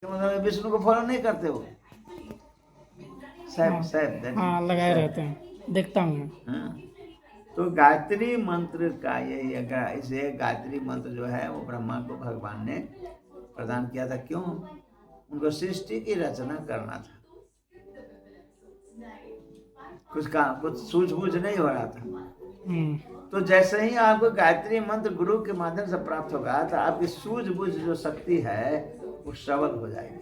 मतलब विष्णु को फॉलो नहीं करते हो? हाँ सैफ हाँ लगाए रहते हैं, देखता हूँ मैं। हाँ। तो गायत्री मंत्र का यही इसे गायत्री मंत्र जो है वो ब्रह्मा को भगवान ने प्रदान किया था। क्यों? उनको सृष्टि की रचना करना था। कुछ सूझबूझ नहीं हो रहा था। तो जैसे ही आपको गायत्री मंत्र गुरु के माध्यम से प्राप्त होगा तो आपकी सूझबूझ जो शक्ति है वो सबल हो जाएगी।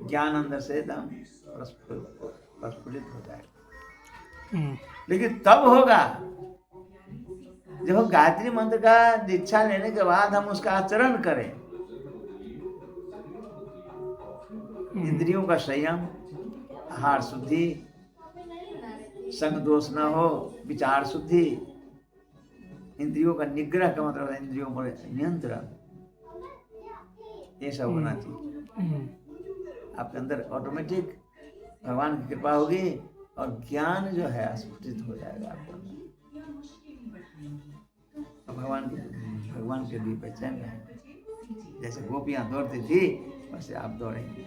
ज्ञान अंदर से एकदम प्रस्फुटित हो जाएगा। लेकिन तब होगा जब गायत्री मंत्र का दीक्षा लेने के बाद हम उसका आचरण करें। इंद्रियों का संयम, आहार शुद्धि, संग दोष न हो, विचार शुद्धि, इंद्रियों का निग्रह का मतलब है इंद्रियों पर नियंत्रण, ये सब होना चाहिए। आपके अंदर ऑटोमेटिक भगवान की कृपा होगी और ज्ञान जो है स्फुटित हो जाएगा आपको। भगवान के लिए पहचान रहेंगे। जैसे गोपियां दौड़ती थी वैसे आप दौड़ेंगे।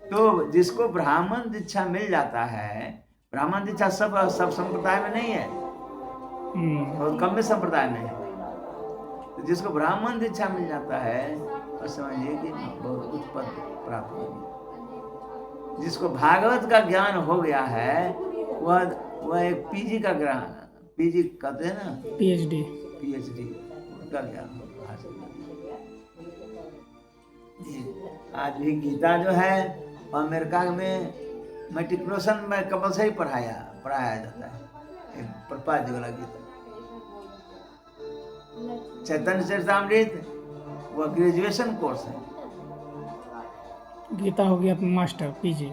तो जिसको ब्राह्मण दीक्षा मिल जाता है, ब्राह्मण दीक्षा सब संप्रदाय में नहीं है, बहुत कम में संप्रदाय में है। तो जिसको ब्राह्मण दीक्षा मिल जाता है और समझिए कि बहुत उच्च पद प्राप्त हो गया। जिसको भागवत का ज्ञान हो गया है वह एक पीजी का ज्ञान, पीजी कहते हैं ना, पीएचडी का ज्ञान हासिल। आज भी गीता जो है अमेरिका में मेट्रिकुलेशन में कंपल्सरी पढ़ाया जाता है, प्रपात वाला गीता। चैतन्य चरितामृत वह ग्रेजुएशन कोर्स है। गीता हो गया मास्टर पीजी,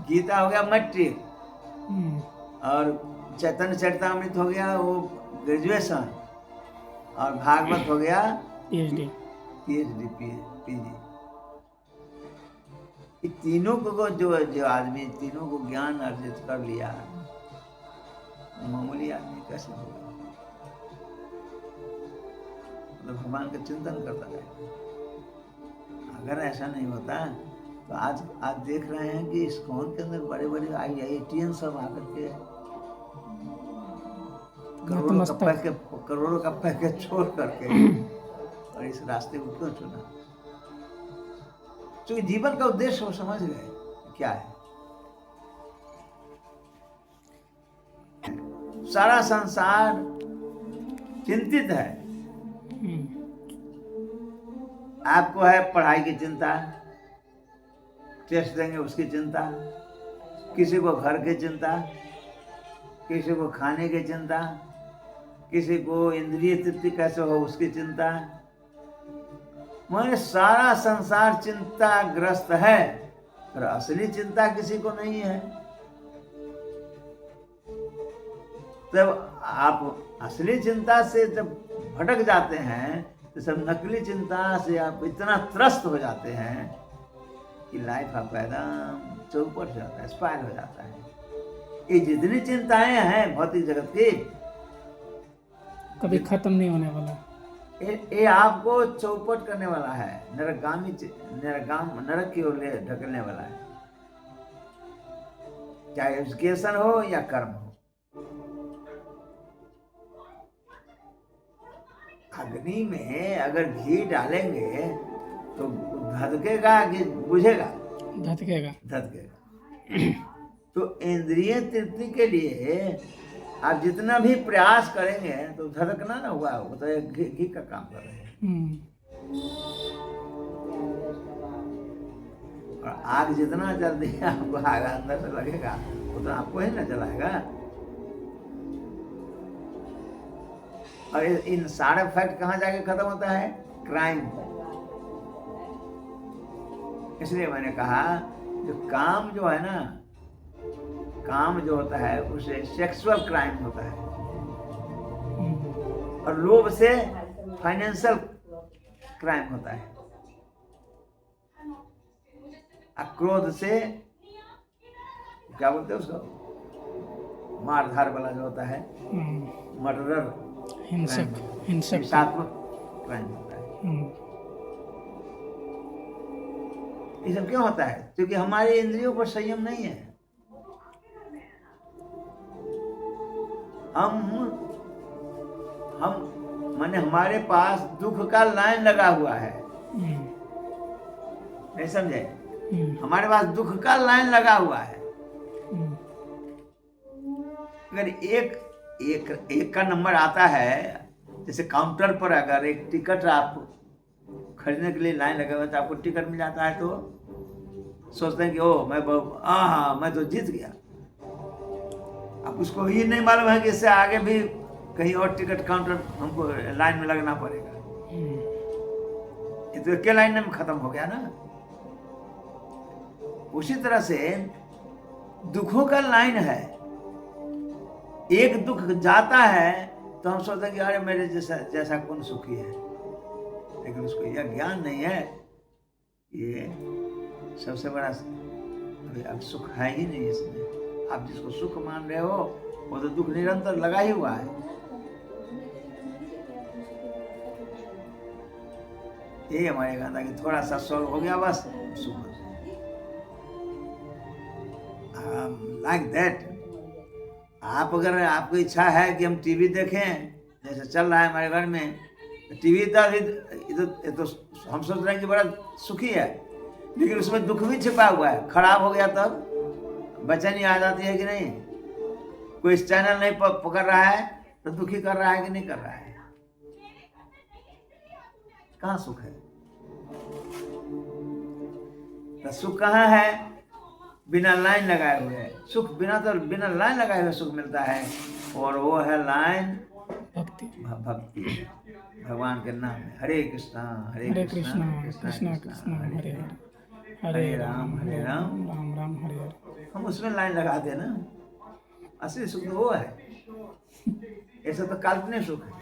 गीता हो गया मैट्रिक, और चैतन्य चरितामृत हो गया वो ग्रेजुएशन, और भागवत हो गया पीएचडी पीजी। तीनों को जो आदमी तीनों को ज्ञान अर्जित कर लिया, मामूली आदमी कैसे होगा? मतलब भगवान का चिंतन करता है। अगर ऐसा नहीं होता तो आज देख रहे हैं कि इस्कॉन के अंदर बड़े बड़े IITian सब आकर के करोड़ों का पैकेज छोड़ करके और इस रास्ते को क्यों चुना? क्योंकि जीवन का उद्देश्य वो समझ गए क्या है। सारा संसार चिंतित है। आपको है पढ़ाई की चिंता, टेस्ट देंगे उसकी चिंता, किसी को घर की चिंता, किसी को खाने की चिंता, किसी को इंद्रिय तृप्ति कैसे हो उसकी चिंता। माने सारा संसार चिंताग्रस्त है, पर असली चिंता किसी को नहीं है। तब आप असली चिंता से जब भटक जाते हैं तो सब नकली चिंता से आप इतना त्रस्त हो जाते हैं कि लाइफ आपका एकदम चौपट हो जाता है, स्पाइल हो जाता है। ये जितनी चिंताएं हैं भौतिक जगत की कभी खत्म नहीं होने वाला, ये आपको चौपट करने वाला है, नरक की ओर ले ढकलने वाला है। चाहे एजुकेशन हो या कर्म हो। अग्नि में अगर घी डालेंगे तो धधकेगा कि बुझेगा? धधकेगा। तो इंद्रिय तृप्ति के लिए आप जितना भी प्रयास करेंगे तो धधकना ना हुआ, वो तो एक घी का काम कर रहे हैं। और आग जितना जल्दी आपको आग अंदर से लगेगा उतना आपको ही ना जलाएगा। और इन सारे फैक्ट कहाँ जाके खत्म होता है? क्राइम। इसलिए मैंने कहा जो काम जो है ना, काम जो होता है उसे सेक्सुअल क्राइम होता है, और लोभ से फाइनेंशियल क्राइम होता है, क्रोध से क्या बोलते हैं उसको, मारधार वाला जो होता है, मर्डरर, हिंसात्मक क्राइम होता है। ये सब क्यों होता है? क्योंकि हमारे इंद्रियों पर संयम नहीं है। हम माने हमारे पास दुख का लाइन लगा हुआ है, नहीं समझे? हमारे पास दुख का लाइन लगा हुआ है। अगर एक का नंबर आता है, जैसे काउंटर पर अगर एक टिकट आप खरीदने के लिए लाइन लगे हुए तो आपको टिकट मिल जाता है, तो सोचते हैं कि ओ मैं तो जीत गया। अब उसको ये नहीं मालूम है कि इससे आगे भी कहीं और टिकट काउंटर हमको लाइन में लगना पड़ेगा। ये तो एक लाइन में खत्म हो गया ना। उसी तरह से दुखों का लाइन है। एक दुख जाता है तो हम सोचते हैं कि अरे मेरे जैसा कौन सुखी है, लेकिन उसको यह ज्ञान नहीं है, ये सबसे बड़ा अब सुख है ही नहीं इसमें। आप जिसको सुख मान रहे हो वो तो दुख निरंतर लगा ही हुआ है। यही हमारे कहना कि थोड़ा सा सॉल्व हो गया बस सुख। Like that. आप अगर आपको इच्छा है कि हम टीवी देखें, जैसे चल रहा है हमारे घर में, टीवी तो हम सोच रहे हैं कि बड़ा सुखी है, लेकिन उसमें दुख भी छिपा हुआ है। खराब हो गया तब बेचैनी आ जाती है कि नहीं? कोई इस चैनल नहीं पकड़ रहा है तो दुखी कर रहा है कि नहीं कर रहा है? कहाँ सुख है? तो सुख कहाँ है? बिना लाइन लगाए हुए सुख, बिना लाइन लगाए हुए सुख मिलता है, और वो है लाइन भक्ति। भगवान के नाम में। हरे कृष्णा कृष्णा कृष्णा कृष्णा हरे हरे, हरे राम राम राम हरे हरे। हम उसमें लाइन लगा दे ना। असली सुख तो वो है, ऐसा तो काल्पनिक सुख है।